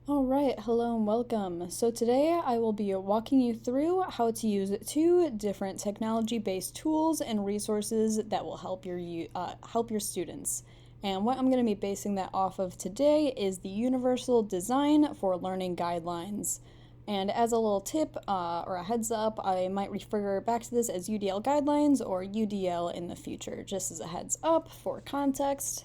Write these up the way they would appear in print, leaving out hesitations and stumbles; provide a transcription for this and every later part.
All right, hello and welcome. So today I will be walking you through how to use two different technology-based tools and resources that will help your students. And what I'm going to be basing that off of today is the Universal Design for Learning Guidelines. And as a little tip or a heads up, I might refer back to this as UDL guidelines or UDL in the future, just as a heads up for context.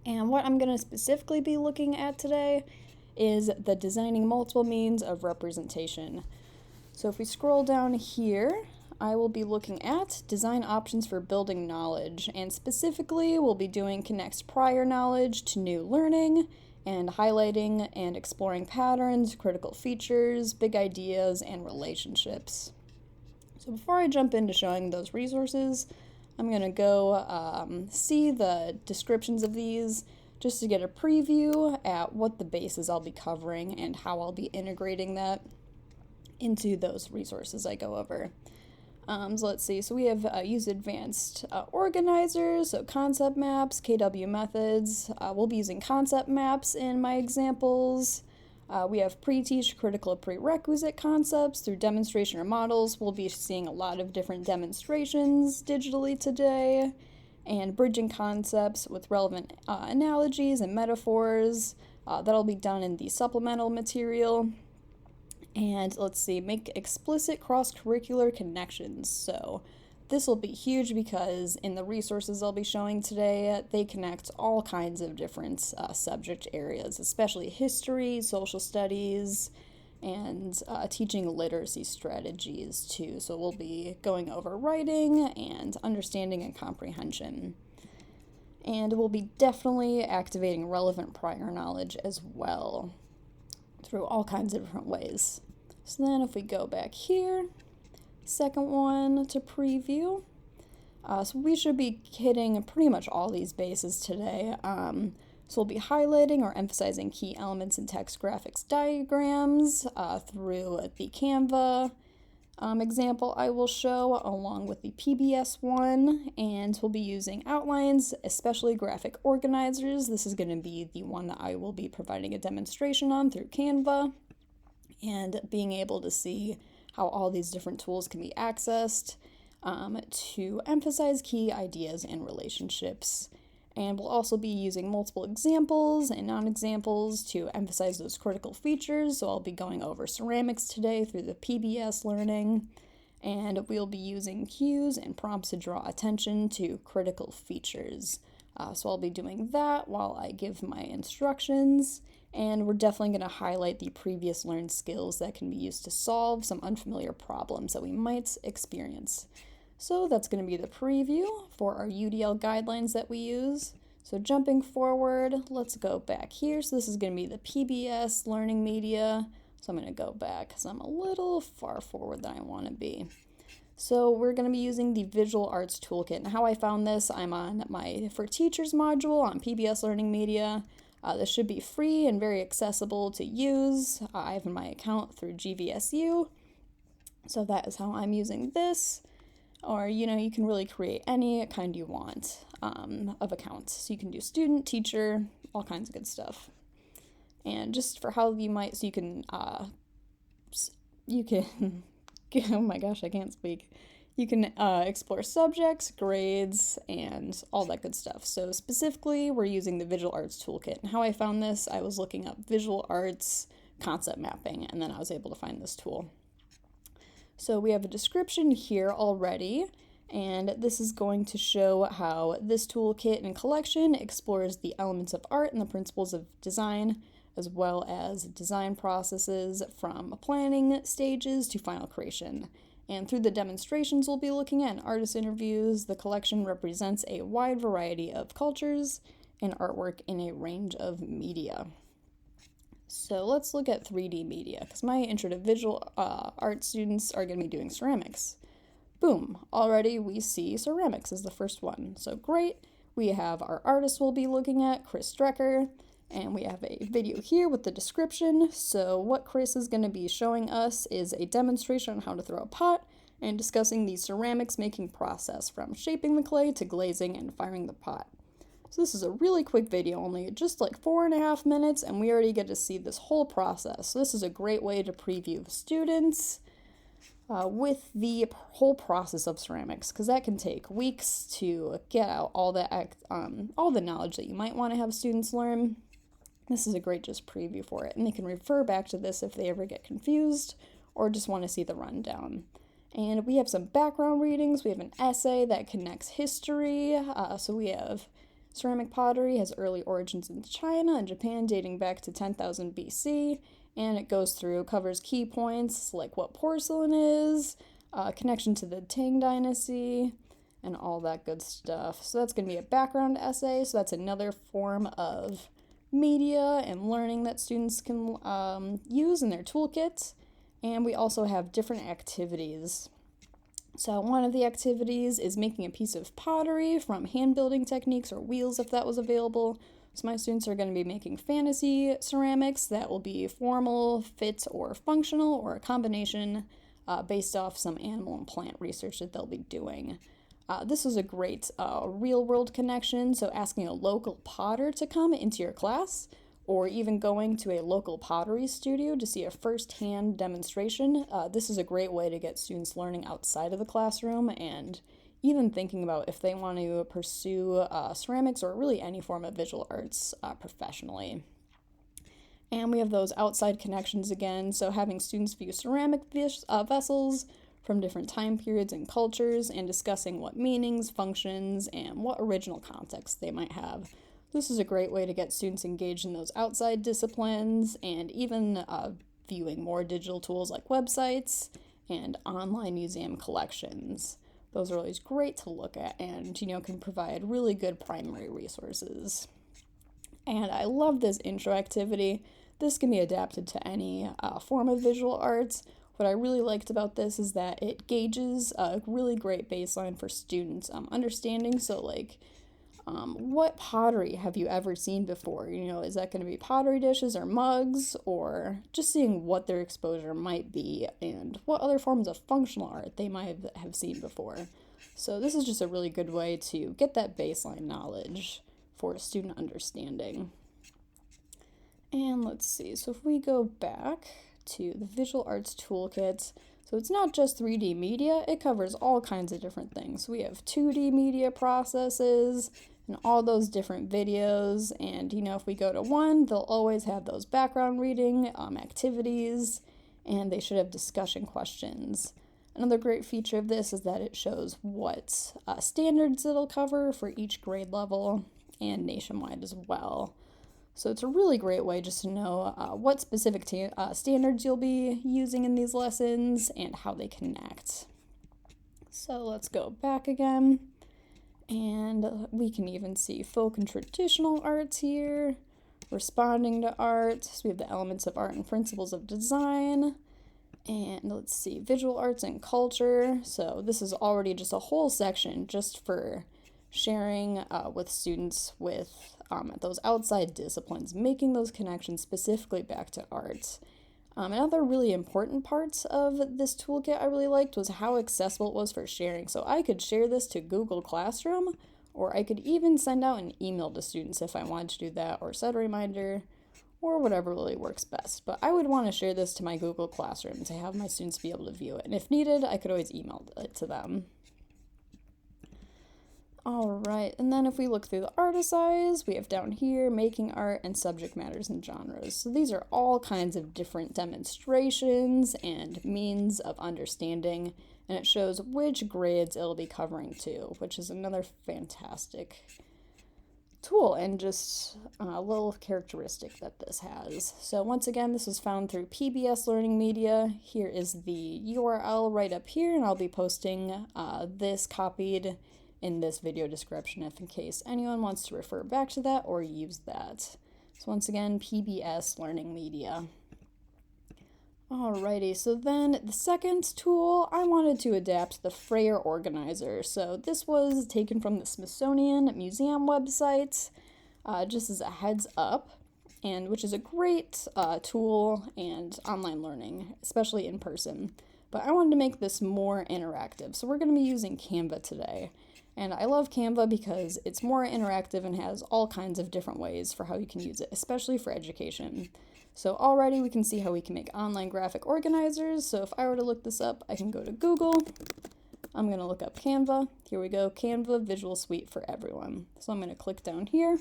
And what I'm going to specifically be looking at today is the designing multiple means of representation. So if we scroll down here, I will be looking at design options for building knowledge, and specifically we'll be doing connects prior knowledge to new learning and highlighting and exploring patterns, critical features, big ideas, and relationships. So before I jump into showing those resources, I'm going to go see the descriptions of these just to get a preview at what the bases I'll be covering and how I'll be integrating that into those resources I go over. So let's see. So we have use advanced organizers, so concept maps, KW methods. We'll be using concept maps in my examples. We have pre-teach critical prerequisite concepts through demonstration or models. We'll be seeing a lot of different demonstrations digitally today, and bridging concepts with relevant analogies and metaphors. That'll be done in the supplemental material. And let's see, make explicit cross-curricular connections. So this will be huge because in the resources I'll be showing today, they connect all kinds of different subject areas, especially history, social studies, and teaching literacy strategies too. So we'll be going over writing and understanding and comprehension. And we'll be definitely activating relevant prior knowledge as well through all kinds of different ways. So then if we go back here, second one to preview. So we should be hitting pretty much all these bases today. So we'll be highlighting or emphasizing key elements in text graphics diagrams through the Canva example I will show along with the PBS one, and we'll be using outlines, especially graphic organizers. This is going to be the one that I will be providing a demonstration on through Canva, and being able to see how all these different tools can be accessed to emphasize key ideas and relationships. And we'll also be using multiple examples and non-examples to emphasize those critical features. So I'll be going over ceramics today through the PBS learning, and we'll be using cues and prompts to draw attention to critical features. So I'll be doing that while I give my instructions, and we're definitely going to highlight the previous learned skills that can be used to solve some unfamiliar problems that we might experience. So that's going to be the preview for our UDL guidelines that we use. So jumping forward, let's go back here. So this is going to be the PBS learning media. So I'm going to go back because I'm a little far forward than I want to be. So we're going to be using the Visual Arts Toolkit. And how I found this, I'm on my For Teachers module on PBS Learning Media. This should be free and very accessible to use. I have my account through GVSU. So that is how I'm using this. Or, you can really create any kind you want of accounts. So you can do student, teacher, all kinds of good stuff. And just for how you might, so you can, oh my gosh, I can't speak. You can explore subjects, grades, and all that good stuff. So specifically, we're using the Visual Arts Toolkit. And how I found this, I was looking up visual arts concept mapping, and then I was able to find this tool. So we have a description here already, and this is going to show how this toolkit and collection explores the elements of art and the principles of design, as well as design processes from planning stages to final creation. And through the demonstrations we'll be looking at and artist interviews, the collection represents a wide variety of cultures and artwork in a range of media. So let's look at 3D media, because my intro to visual art students are going to be doing ceramics. Boom, already we see ceramics as the first one. So great, we have our artist we'll be looking at, Chris Strecker, and we have a video here with the description. So what Chris is going to be showing us is a demonstration on how to throw a pot and discussing the ceramics making process from shaping the clay to glazing and firing the pot. So this is a really quick video, only just like 4.5 minutes, and we already get to see this whole process. So this is a great way to preview the students with the whole process of ceramics, because that can take weeks to get out all the knowledge that you might want to have students learn. This is a great just preview for it, and they can refer back to this if they ever get confused or just want to see the rundown. And we have some background readings. We have an essay that connects history. So we have ceramic pottery has early origins in China and Japan dating back to 10,000 BC. And it goes through, covers key points like what porcelain is, connection to the Tang Dynasty, and all that good stuff. So that's going to be a background essay. So that's another form of media and learning that students can use in their toolkit. And we also have different activities. So one of the activities is making a piece of pottery from hand building techniques or wheels if that was available. So my students are going to be making fantasy ceramics that will be formal, fit, or functional, or a combination based off some animal and plant research that they'll be doing. This is a great real-world connection, so asking a local potter to come into your class, or even going to a local pottery studio to see a first-hand demonstration. This is a great way to get students learning outside of the classroom and even thinking about if they want to pursue ceramics or really any form of visual arts professionally. And we have those outside connections again, so having students view ceramic vessels from different time periods and cultures and discussing what meanings, functions, and what original context they might have. This is a great way to get students engaged in those outside disciplines and even viewing more digital tools like websites and online museum collections. Those are always great to look at and, can provide really good primary resources. And I love this intro activity. This can be adapted to any form of visual arts. What I really liked about this is that it gauges a really great baseline for students understanding. So what pottery have you ever seen before? Is that going to be pottery dishes or mugs, or just seeing what their exposure might be and what other forms of functional art they might have seen before. So this is just a really good way to get that baseline knowledge for student understanding. And let's see, so if we go back to the Visual Arts Toolkit, so it's not just 3D media, it covers all kinds of different things. We have 2D media processes and all those different videos, and if we go to one, they'll always have those background reading activities, and they should have discussion questions. Another great feature of this is that it shows what standards it'll cover for each grade level and nationwide as well. So it's a really great way just to know what specific standards you'll be using in these lessons and how they connect. So let's go back again, and we can even see folk and traditional arts here, responding to art. So we have the elements of art and principles of design. And let's see, visual arts and culture. So this is already just a whole section just for sharing with students with those outside disciplines, making those connections specifically back to art. Another really important part of this toolkit I really liked was how accessible it was for sharing. So I could share this to Google Classroom, or I could even send out an email to students if I wanted to do that, or set a reminder, or whatever really works best. But I would want to share this to my Google Classroom to have my students be able to view it. And if needed, I could always email it to them. Alright, and then if we look through the artist eyes, we have down here making art and subject matters and genres. So these are all kinds of different demonstrations and means of understanding, and it shows which grades it'll be covering too, which is another fantastic tool and just a little characteristic that this has. So once again, this was found through PBS Learning Media. Here is the URL right up here, and I'll be posting this copied in this video description if in case anyone wants to refer back to that or use that. So once again, PBS Learning Media. Alrighty, so then the second tool, I wanted to adapt the Frayer Organizer. So this was taken from the Smithsonian Museum website, just as a heads up, and which is a great tool and online learning, especially in person. But I wanted to make this more interactive, so we're going to be using Canva today. And I love Canva because it's more interactive and has all kinds of different ways for how you can use it, especially for education. So already we can see how we can make online graphic organizers. So if I were to look this up, I can go to Google. I'm going to look up Canva. Here we go, Canva Visual Suite for everyone. So I'm going to click down here.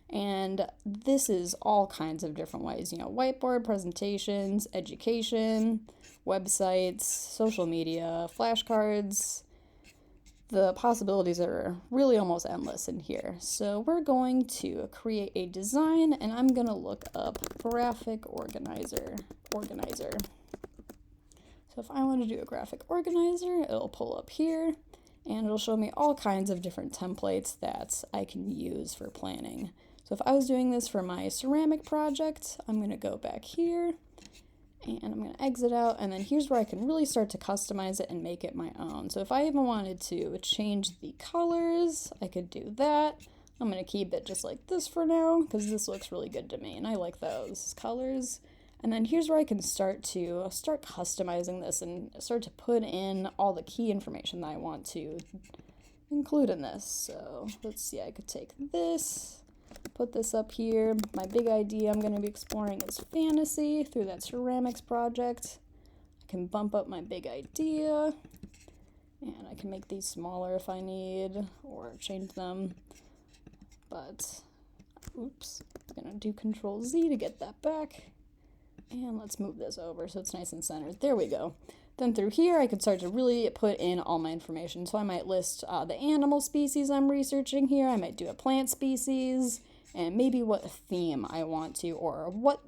And this is all kinds of different ways, whiteboard, presentations, education, websites, social media, flashcards. The possibilities are really almost endless in here. So we're going to create a design, and I'm going to look up graphic organizer. So if I want to do a graphic organizer, it'll pull up here, and it'll show me all kinds of different templates that I can use for planning. So if I was doing this for my ceramic project, I'm going to go back here, and I'm going to exit out, and then here's where I can really start to customize it and make it my own. So if I even wanted to change the colors, I could do that. I'm going to keep it just like this for now, because this looks really good to me, and I like those colors. And then here's where I can start customizing this and start to put in all the key information that I want to include in this. So let's see, I could take this, put this up here. My big idea I'm going to be exploring is fantasy through that ceramics project. I can bump up my big idea, and I can make these smaller if I need, or change them. But, oops, I'm going to do Control Z to get that back. And let's move this over so it's nice and centered. There we go. Then through here, I could start to really put in all my information. So I might list the animal species I'm researching here. I might do a plant species, and maybe what theme I want to, or what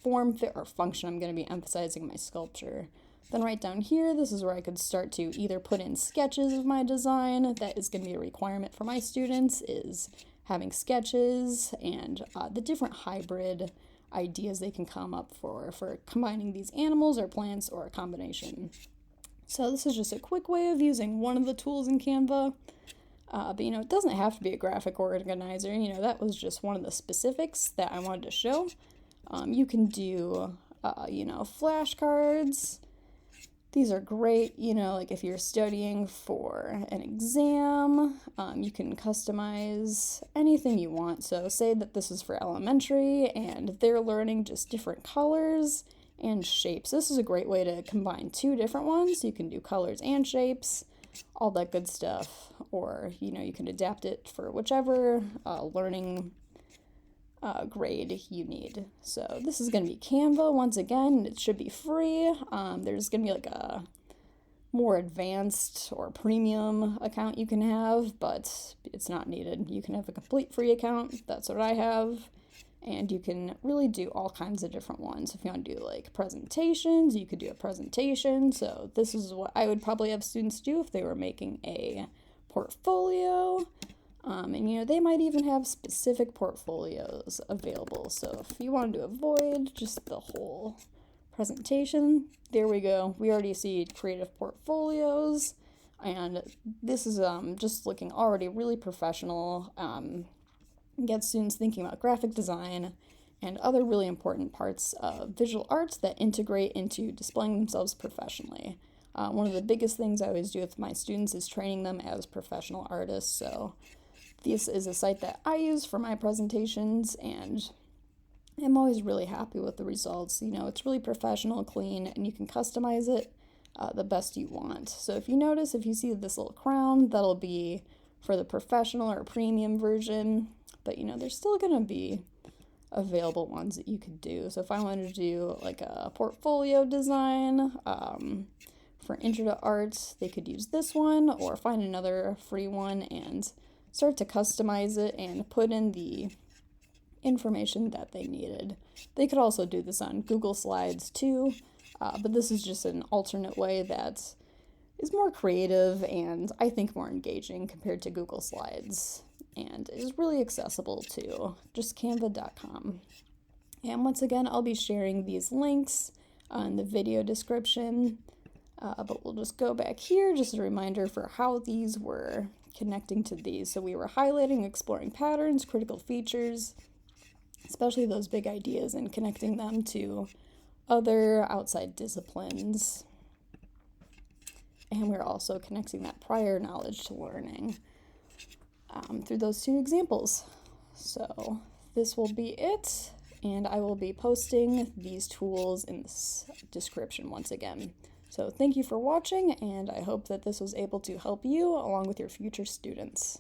form, fit, or function I'm going to be emphasizing in my sculpture. Then right down here, this is where I could start to either put in sketches of my design. That is going to be a requirement for my students, is having sketches and the different hybrid ideas they can come up for combining these animals or plants or a combination. So this is just a quick way of using one of the tools in Canva. But it doesn't have to be a graphic organizer. That was just one of the specifics that I wanted to show. You can do, flashcards. These are great, like if you're studying for an exam, you can customize anything you want. So say that this is for elementary and they're learning just different colors and shapes. This is a great way to combine two different ones. You can do colors and shapes, all that good stuff. Or, you can adapt it for whichever learning grade you need. So this is going to be Canva once again. It should be free. There's going to be like a more advanced or premium account you can have, but it's not needed. You can have a complete free account. That's what I have. And you can really do all kinds of different ones. If you want to do like presentations, you could do a presentation. So this is what I would probably have students do if they were making a portfolio. And they might even have specific portfolios available. So if you wanted to avoid just the whole presentation, there we go. We already see creative portfolios, and this is just looking already really professional. Get students thinking about graphic design and other really important parts of visual arts that integrate into displaying themselves professionally. One of the biggest things I always do with my students is training them as professional artists. So this is a site that I use for my presentations, and I'm always really happy with the results. It's really professional, clean, and you can customize it the best you want. So if you see this little crown, that'll be for the professional or premium version, but there's still going to be available ones that you could do. So if I wanted to do like a portfolio design for Intro to Art, they could use this one or find another free one and start to customize it and put in the information that they needed. They could also do this on Google Slides too, but this is just an alternate way that is more creative and I think more engaging compared to Google Slides, and is really accessible to just canva.com. And once again, I'll be sharing these links in the video description, but we'll just go back here, just a reminder for how these were connecting to these. So we were highlighting, exploring patterns, critical features, especially those big ideas, and connecting them to other outside disciplines. And we're also connecting that prior knowledge to learning through those two examples. So this will be it, and I will be posting these tools in this description once again. So thank you for watching, and I hope that this was able to help you along with your future students.